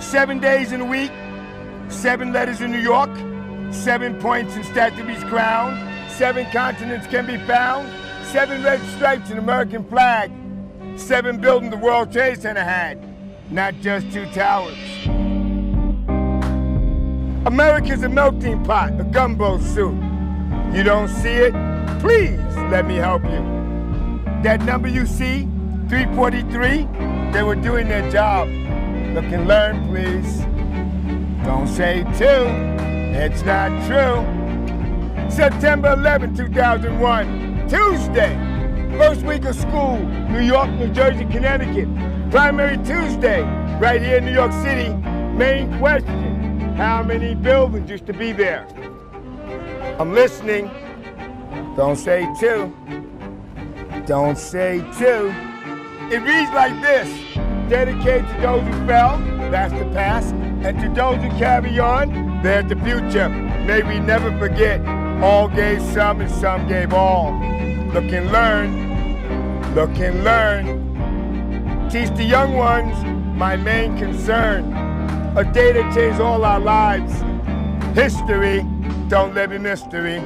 7 days in a week, 7 letters in New York, 7 points in Statue's crown, 7 continents can be found, 7 red stripes in American flag, 7 buildings the World Trade Center had, not just 2 towers. America's a melting pot, a gumbo soup. You don't see it? Please let me help you. That number you see, 343, they were doing their job. Look and learn, please. Don't say 2, it's not true. September 11, 2001, Tuesday. First week of school, New York, New Jersey, Connecticut. Primary Tuesday, right here in New York City. Main question, how many buildings used to be there? I'm listening. Don't say 2. Don't say 2. It reads like this. Dedicated to those who fell, that's the past, and to those who carry on, there's the future. May we never forget, all gave some and some gave all. Look and learn. Look and learn. Teach the young ones, my main concern. A day that changed all our lives. History, don't live in mystery.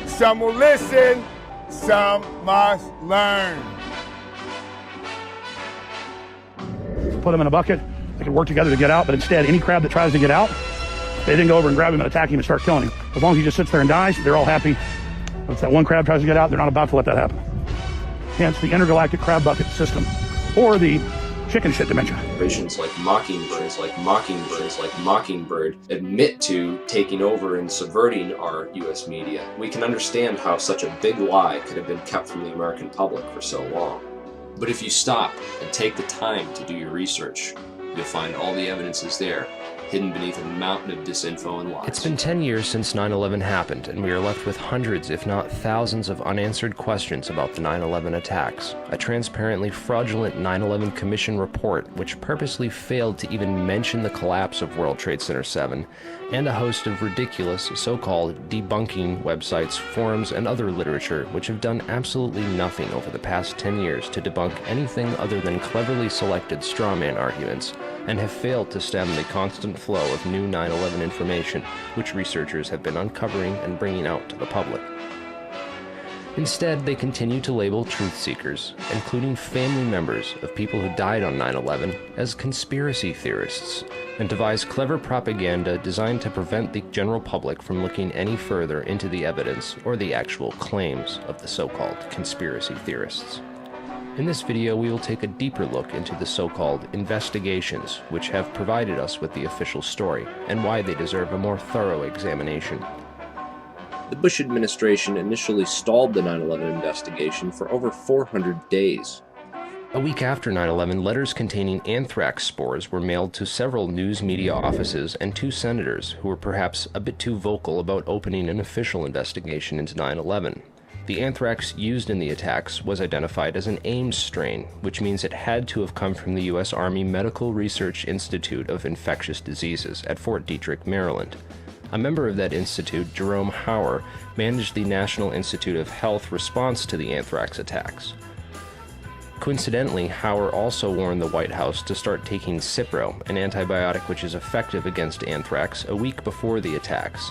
Some will listen, some must learn. Put them in a bucket, they can work together to get out, but instead, any crab that tries to get out, they then go over and grab him and attack him and start killing him. As long as he just sits there and dies, they're all happy. But if that one crab tries to get out, they're not about to let that happen. Hence the intergalactic crab bucket system, or the chicken shit dimension. Visions like Mockingbird admit to taking over and subverting our U.S. media. We can understand how such a big lie could have been kept from the American public for so long. But if you stop and take the time to do your research, you'll find all the evidence is there, hidden beneath a mountain of disinfo and lies. It's been 10 years since 9/11 happened, and we are left with hundreds, if not thousands, of unanswered questions about the 9/11 attacks. A transparently fraudulent 9/11 Commission report, which purposely failed to even mention the collapse of World Trade Center 7, and a host of ridiculous, so-called debunking websites, forums, and other literature, which have done absolutely nothing over the past 10 years to debunk anything other than cleverly selected strawman arguments, and have failed to stem the constant flow of new 9/11 information which researchers have been uncovering and bringing out to the public. Instead, they continue to label truth seekers, including family members of people who died on 9/11, as conspiracy theorists, and devise clever propaganda designed to prevent the general public from looking any further into the evidence or the actual claims of the so-called conspiracy theorists. In this video, we will take a deeper look into the so-called investigations, which have provided us with the official story, and why they deserve a more thorough examination. The Bush administration initially stalled the 9/11 investigation for over 400 days. A week after 9/11, letters containing anthrax spores were mailed to several news media offices and 2 senators who were perhaps a bit too vocal about opening an official investigation into 9/11. The anthrax used in the attacks was identified as an Ames strain, which means it had to have come from the U.S. Army Medical Research Institute of Infectious Diseases at Fort Detrick, Maryland. A member of that institute, Jerome Hauer, managed the National Institute of Health response to the anthrax attacks. Coincidentally, Hauer also warned the White House to start taking Cipro, an antibiotic which is effective against anthrax, a week before the attacks.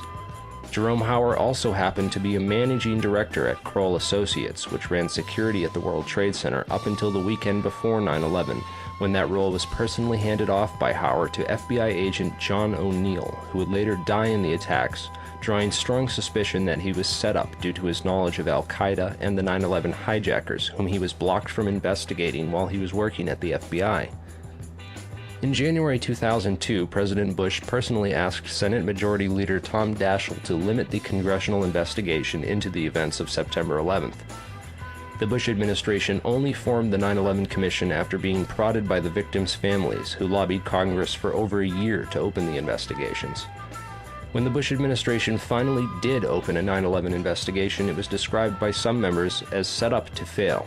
Jerome Hauer also happened to be a managing director at Kroll Associates, which ran security at the World Trade Center up until the weekend before 9/11, when that role was personally handed off by Hauer to FBI agent John O'Neill, who would later die in the attacks, drawing strong suspicion that he was set up due to his knowledge of Al-Qaeda and the 9/11 hijackers, whom he was blocked from investigating while he was working at the FBI. In January 2002, President Bush personally asked Senate Majority Leader Tom Daschle to limit the congressional investigation into the events of September 11th. The Bush administration only formed the 9/11 Commission after being prodded by the victims' families, who lobbied Congress for over a year to open the investigations. When the Bush administration finally did open a 9/11 investigation, it was described by some members as set up to fail.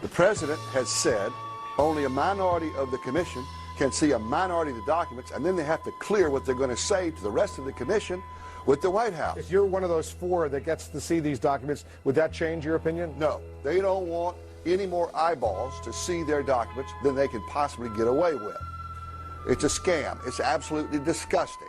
The president has said only a minority of the commission can see a minority of the documents, and then they have to clear what they're going to say to the rest of the commission with the White House. If you're one of those 4 that gets to see these documents, would that change your opinion? No, they don't want any more eyeballs to see their documents than they can possibly get away with. It's a scam. It's absolutely disgusting.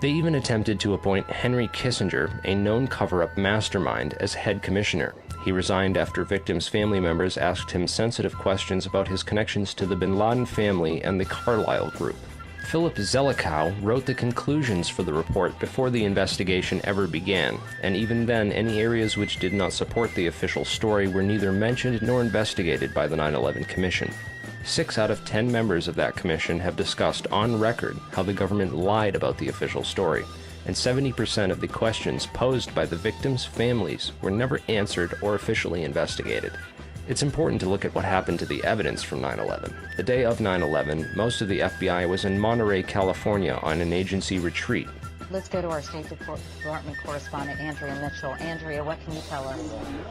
They even attempted to appoint Henry Kissinger, a known cover-up mastermind, as head commissioner. He resigned after victims' family members asked him sensitive questions about his connections to the bin Laden family and the Carlyle Group. Philip Zelikow wrote the conclusions for the report before the investigation ever began, and even then, any areas which did not support the official story were neither mentioned nor investigated by the 9/11 Commission. 6 out of 10 members of that commission have discussed on record how the government lied about the official story, and 70% of the questions posed by the victims' families were never answered or officially investigated. It's important to look at what happened to the evidence from 9/11. The day of 9/11, most of the FBI was in Monterey, California on an agency retreat. Let's go to our State Department correspondent, Andrea Mitchell. Andrea, what can you tell us?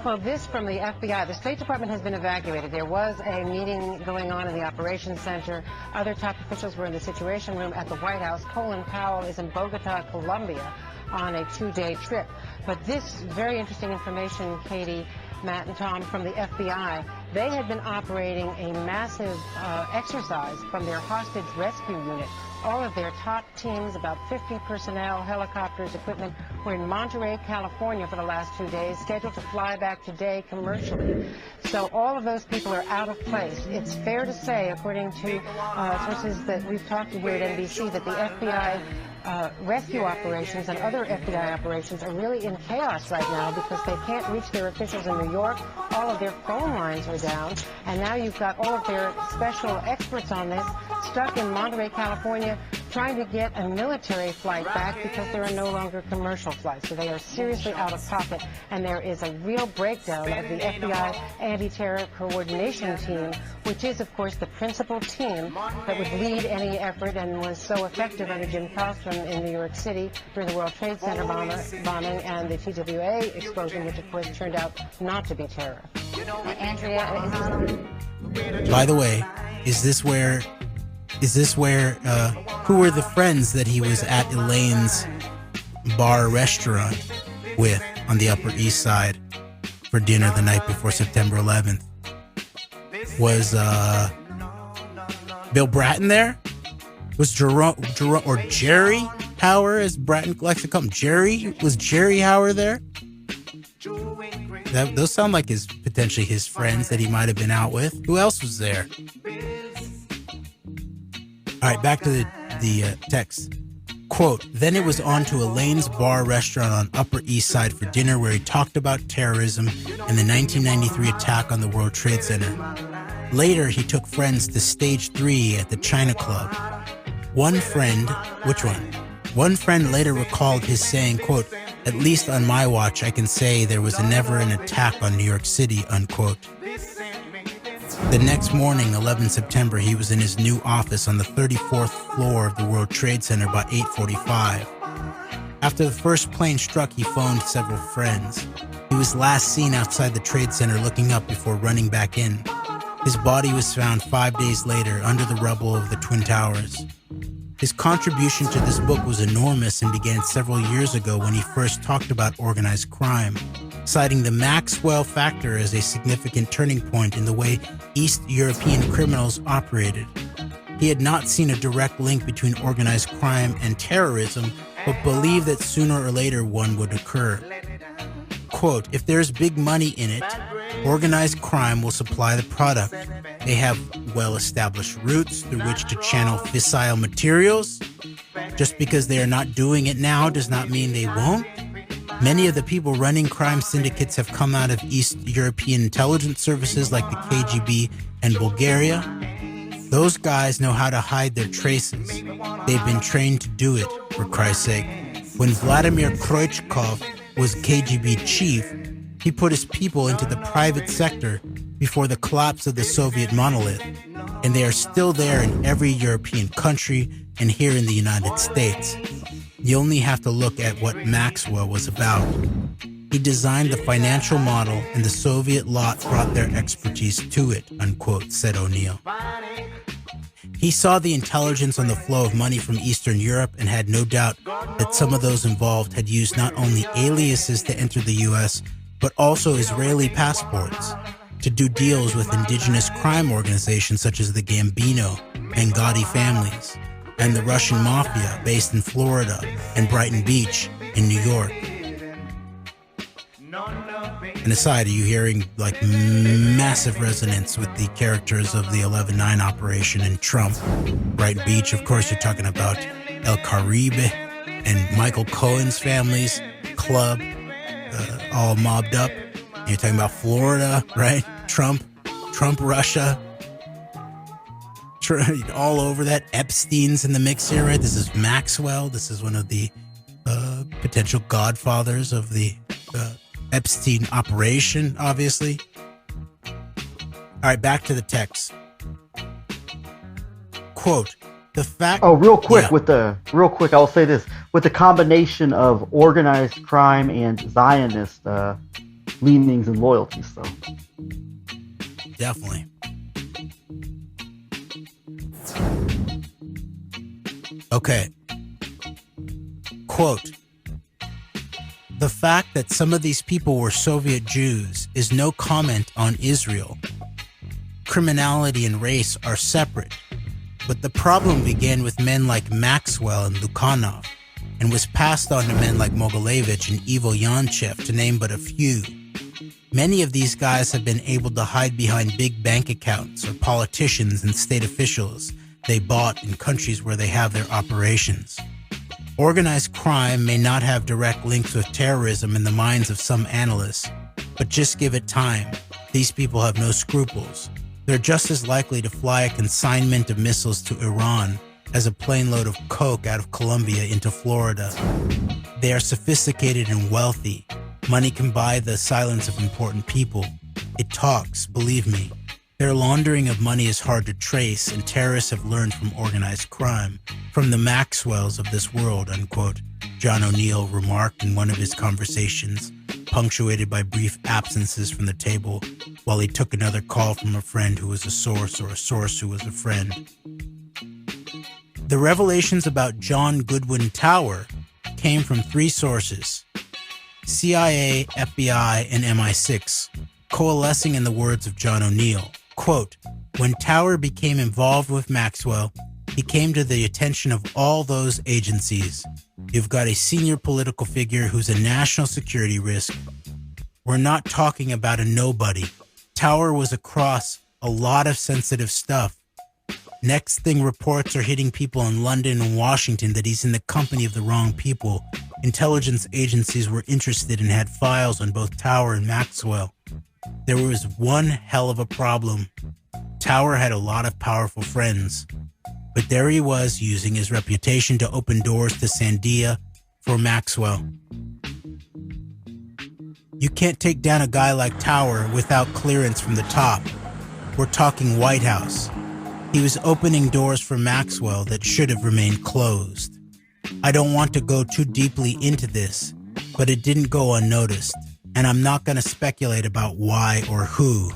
Well, this from the FBI. The State Department has been evacuated. There was a meeting going on in the Operations Center. Other top officials were in the Situation Room at the White House. Colin Powell is in Bogota, Colombia, on a 2-day trip. But this very interesting information, Katie, Matt, and Tom, from the FBI, they had been operating a massive exercise from their hostage rescue unit. All of their top teams, about 50 personnel, helicopters, equipment, were in Monterey, California for the last 2 days, scheduled to fly back today commercially. So all of those people are out of place. It's fair to say, according to sources that we've talked to here at NBC, that the FBI rescue operations and other FBI operations are really in chaos right now because they can't reach their officials in New York. All of their phone lines are down, and now you've got all of their special experts on this stuck in Monterey, California, trying to get a military flight back because there are no longer commercial flights. So they are seriously out of pocket, and there is a real breakdown of the FBI anti-terror coordination team, which is, of course, the principal team that would lead any effort and was so effective under Jim Kostrom in New York City during the World Trade Center bombing and the TWA explosion, which, of course, turned out not to be terror. Andrea, by the way, is this where who were the friends that he was at Elaine's bar restaurant with on the Upper East Side for dinner the night before September 11th? Was Bill Bratton there? Was Jerome or Jerry Hauer, as Bratton likes to call him? Was Jerry Hauer there? Those sound like potentially his friends that he might have been out with. Who else was there? All right, back to the text. Quote, then it was on to Elaine's bar restaurant on Upper East Side for dinner where he talked about terrorism and the 1993 attack on the World Trade Center. Later, he took friends to Stage 3 at the China Club. One friend later recalled his saying, quote, at least on my watch, I can say there was never an attack on New York City, unquote. The next morning, 11 September, he was in his new office on the 34th floor of the World Trade Center about 8:45. After the first plane struck, he phoned several friends. He was last seen outside the Trade Center looking up before running back in. His body was found 5 days later under the rubble of the Twin Towers. His contribution to this book was enormous and began several years ago when he first talked about organized crime, citing the Maxwell factor as a significant turning point in the way East European criminals operated. He had not seen a direct link between organized crime and terrorism, but believed that sooner or later one would occur. Quote, if there's big money in it, organized crime will supply the product. They have well-established routes through which to channel fissile materials. Just because they are not doing it now does not mean they won't. Many of the people running crime syndicates have come out of East European intelligence services like the KGB and Bulgaria. Those guys know how to hide their traces. They've been trained to do it, for Christ's sake. When Vladimir Kroichkov was KGB chief, he put his people into the private sector before the collapse of the Soviet monolith, and they are still there in every European country and here in the United States. You only have to look at what Maxwell was about. He designed the financial model, and the Soviet lot brought their expertise to it, unquote, said O'Neill. He saw the intelligence on the flow of money from Eastern Europe and had no doubt that some of those involved had used not only aliases to enter the U.S., but also Israeli passports to do deals with indigenous crime organizations such as the Gambino and gaudy families, and the Russian mafia based in Florida and Brighton Beach in New York. And aside, are you hearing like massive resonance with the characters of the 11/9 operation in Trump? Brighton Beach, of course, you're talking about El Caribe and Michael Cohen's family's club, all mobbed up. And you're talking about Florida, right? Trump, Russia, all over that. Epstein's in the mix here, right? This is Maxwell. This is one of the potential godfathers of the Epstein operation, obviously. All right, back to the text. Quote, the fact... Oh, real quick, I will say this. With the combination of organized crime and Zionist leanings and loyalties, so. Definitely. Okay. Quote, the fact that some of these people were Soviet Jews is no comment on Israel. Criminality and race are separate, but the problem began with men like Maxwell and Lukhanov, and was passed on to men like Mogilevich and Ivo Yanchev, to name but a few. Many of these guys have been able to hide behind big bank accounts or politicians and state officials they bought in countries where they have their operations. Organized crime may not have direct links with terrorism in the minds of some analysts, but just give it time. These people have no scruples. They're just as likely to fly a consignment of missiles to Iran as a plane load of coke out of Colombia into Florida. They are sophisticated and wealthy. Money can buy the silence of important people. It talks, believe me. Their laundering of money is hard to trace, and terrorists have learned from organized crime, from the Maxwells of this world, unquote, John O'Neill remarked in one of his conversations, punctuated by brief absences from the table while he took another call from a friend who was a source or a source who was a friend. The revelations about John Goodwin Tower came from three sources: CIA, FBI, and MI6, coalescing in the words of John O'Neill. Quote, when Tower became involved with Maxwell, he came to the attention of all those agencies. You've got a senior political figure who's a national security risk. We're not talking about a nobody. Tower was across a lot of sensitive stuff. Next thing, reports are hitting people in London and Washington that he's in the company of the wrong people. Intelligence agencies were interested and had files on both Tower and Maxwell. There was one hell of a problem. Tower had a lot of powerful friends, but there he was using his reputation to open doors to Sandia for Maxwell. You can't take down a guy like Tower without clearance from the top. We're talking White House. He was opening doors for Maxwell that should have remained closed. I don't want to go too deeply into this, but it didn't go unnoticed. And I'm not going to speculate about why or who.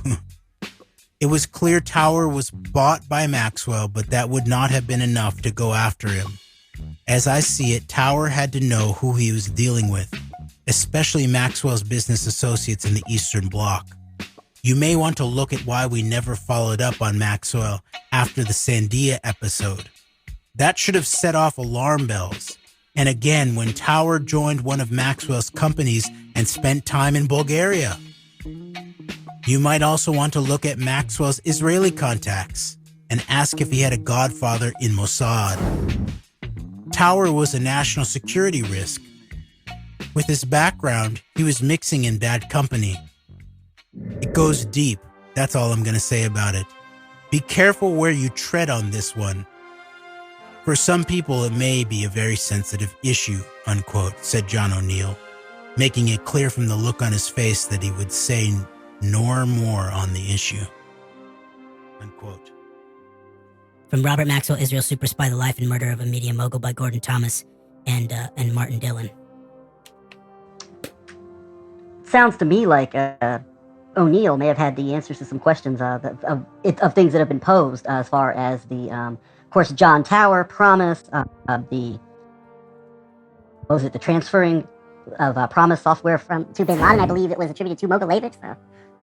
It was clear Tower was bought by Maxwell, but that would not have been enough to go after him. As I see it, Tower had to know who he was dealing with, especially Maxwell's business associates in the Eastern Bloc. You may want to look at why we never followed up on Maxwell after the Sandia episode. That should have set off alarm bells. And again, when Tower joined one of Maxwell's companies and spent time in Bulgaria. You might also want to look at Maxwell's Israeli contacts and ask if he had a godfather in Mossad. Tower was a national security risk. With his background, he was mixing in bad company. It goes deep. That's all I'm going to say about it. Be careful where you tread on this one. For some people, it may be a very sensitive issue, unquote, said John O'Neill, making it clear from the look on his face that he would say nor more on the issue, unquote. From Robert Maxwell, Israel Super Spy, The Life and Murder of a Media Mogul by Gordon Thomas and Martin Dillon. Sounds to me like O'Neill may have had the answers to some questions of things that have been posed as far as the, of course, John Tower promise, the transferring of Promise software to Bin Laden. I believe it was attributed to Mogilevich. So